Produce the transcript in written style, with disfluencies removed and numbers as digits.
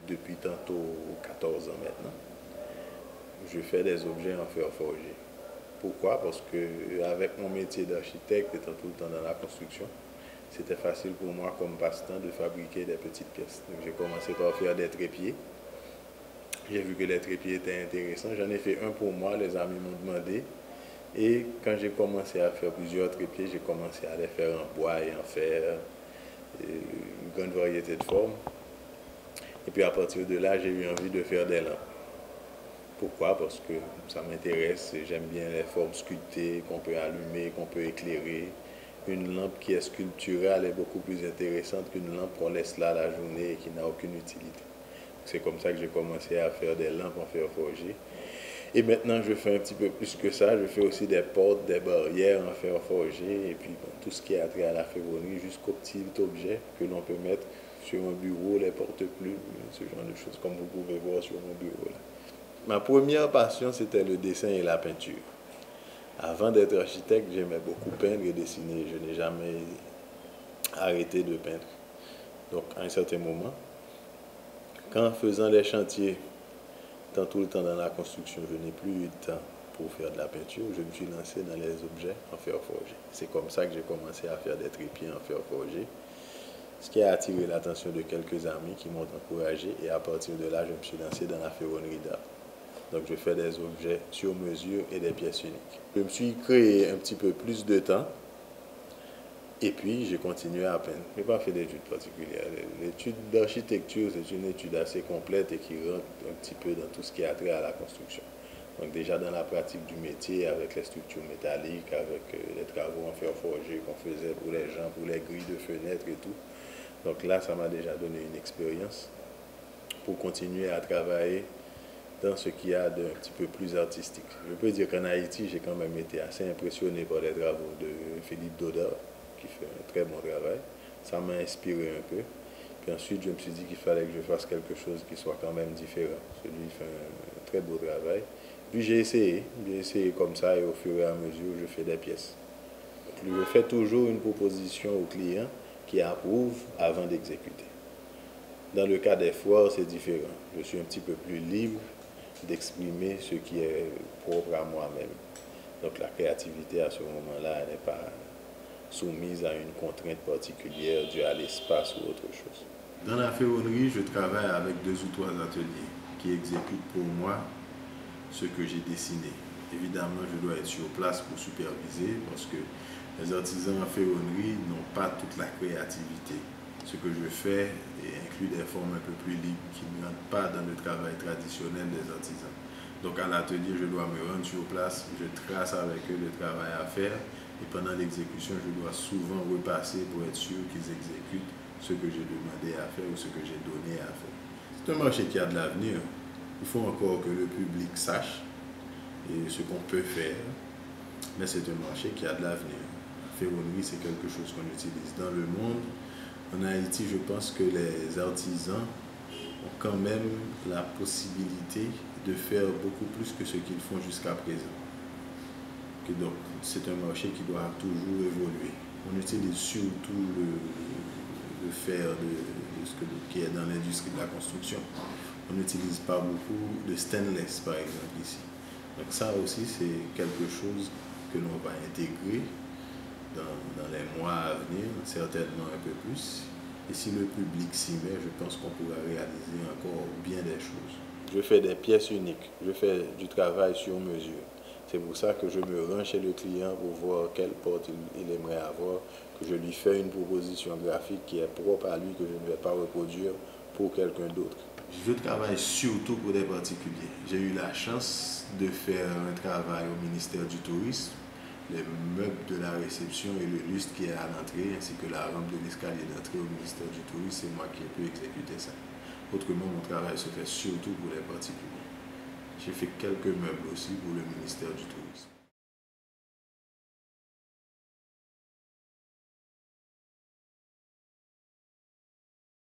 depuis tantôt 14 ans maintenant. Je fais des objets en fer forgé. Pourquoi? Parce que avec mon métier d'architecte, étant tout le temps dans la construction, c'était facile pour moi comme passe-temps de fabriquer des petites pièces. Donc j'ai commencé par faire des trépieds. J'ai vu que les trépieds étaient intéressants. J'en ai fait un pour moi, les amis m'ont demandé. Et quand j'ai commencé à faire plusieurs trépieds, j'ai commencé à les faire en bois et en fer, une grande variété de formes. Et puis à partir de là, j'ai eu envie de faire des lampes. Pourquoi? Parce que ça m'intéresse, j'aime bien les formes sculptées qu'on peut allumer, qu'on peut éclairer. Une lampe qui est sculpturale est beaucoup plus intéressante qu'une lampe qu'on laisse là la journée et qui n'a aucune utilité. C'est comme ça que j'ai commencé à faire des lampes en fer forgé. Et maintenant, je fais un petit peu plus que ça. Je fais aussi des portes, des barrières en fer forgé. Et puis, bon, tout ce qui a trait à la ferronnerie jusqu'aux petits objets que l'on peut mettre sur un bureau, les porte-plumes, ce genre de choses, comme vous pouvez voir sur mon bureau là. Ma première passion, c'était le dessin et la peinture. Avant d'être architecte, j'aimais beaucoup peindre et dessiner. Je n'ai jamais arrêté de peindre. Donc, à un certain moment, quand faisant les chantiers, tant tout le temps dans la construction, je n'ai plus eu de temps pour faire de la peinture, je me suis lancé dans les objets en fer forgé. C'est comme ça que j'ai commencé à faire des trépieds en fer forgé, ce qui a attiré l'attention de quelques amis qui m'ont encouragé et à partir de là, je me suis lancé dans la ferronnerie d'art. Donc je fais des objets sur mesure et des pièces uniques. Je me suis créé un petit peu plus de temps et puis j'ai continué à peindre. Je n'ai pas fait d'études particulières. L'étude d'architecture, c'est une étude assez complète et qui rentre un petit peu dans tout ce qui a trait à la construction. Donc déjà dans la pratique du métier, avec les structures métalliques, avec les travaux en fer forgé qu'on faisait pour les gens, pour les grilles de fenêtres et tout. Donc là, ça m'a déjà donné une expérience pour continuer à travailler dans ce qu'il y a d'un petit peu plus artistique. Je peux dire qu'en Haïti, j'ai quand même été assez impressionné par les travaux de Philippe Dodard, qui fait un très bon travail. Ça m'a inspiré un peu. Puis ensuite, je me suis dit qu'il fallait que je fasse quelque chose qui soit quand même différent. Celui fait un très beau travail. Puis j'ai essayé comme ça et au fur et à mesure, je fais des pièces. Je fais toujours une proposition au client qui approuve avant d'exécuter. Dans le cas des foires, c'est différent. Je suis un petit peu plus libre d'exprimer ce qui est propre à moi-même. Donc la créativité à ce moment-là, elle n'est pas soumise à une contrainte particulière due à l'espace ou autre chose. Dans la ferronnerie, je travaille avec 2 ou 3 ateliers qui exécutent pour moi ce que j'ai dessiné. Évidemment, je dois être sur place pour superviser parce que les artisans en ferronnerie n'ont pas toute la créativité. Ce que je fais inclut des formes un peu plus libres qui ne rentrent pas dans le travail traditionnel des artisans. Donc à l'atelier, je dois me rendre sur place, je trace avec eux le travail à faire et pendant l'exécution, je dois souvent repasser pour être sûr qu'ils exécutent ce que j'ai demandé à faire ou ce que j'ai donné à faire. C'est un marché qui a de l'avenir. Il faut encore que le public sache ce qu'on peut faire, mais c'est un marché qui a de l'avenir. La ferronnerie, c'est quelque chose qu'on utilise dans le monde. En Haïti, je pense que les artisans ont quand même la possibilité de faire beaucoup plus que ce qu'ils font jusqu'à présent. Donc, c'est un marché qui doit toujours évoluer. On utilise surtout le fer qui est dans l'industrie de la construction. On n'utilise pas beaucoup de stainless, par exemple, ici. Donc ça aussi, c'est quelque chose que l'on va intégrer dans les mois à venir, certainement un peu plus. Et si le public s'y met, je pense qu'on pourra réaliser encore bien des choses. Je fais des pièces uniques, je fais du travail sur mesure. C'est pour ça que je me rends chez le client pour voir quelle porte il aimerait avoir, que je lui fais une proposition graphique qui est propre à lui, que je ne vais pas reproduire pour quelqu'un d'autre. Je travaille surtout pour des particuliers. J'ai eu la chance de faire un travail au ministère du Tourisme. Les meubles de la réception et le lustre qui est à l'entrée, ainsi que la rampe de l'escalier d'entrée au ministère du Tourisme, c'est moi qui ai pu exécuter ça. Autrement, mon travail se fait surtout pour les particuliers. J'ai fait quelques meubles aussi pour le ministère du Tourisme.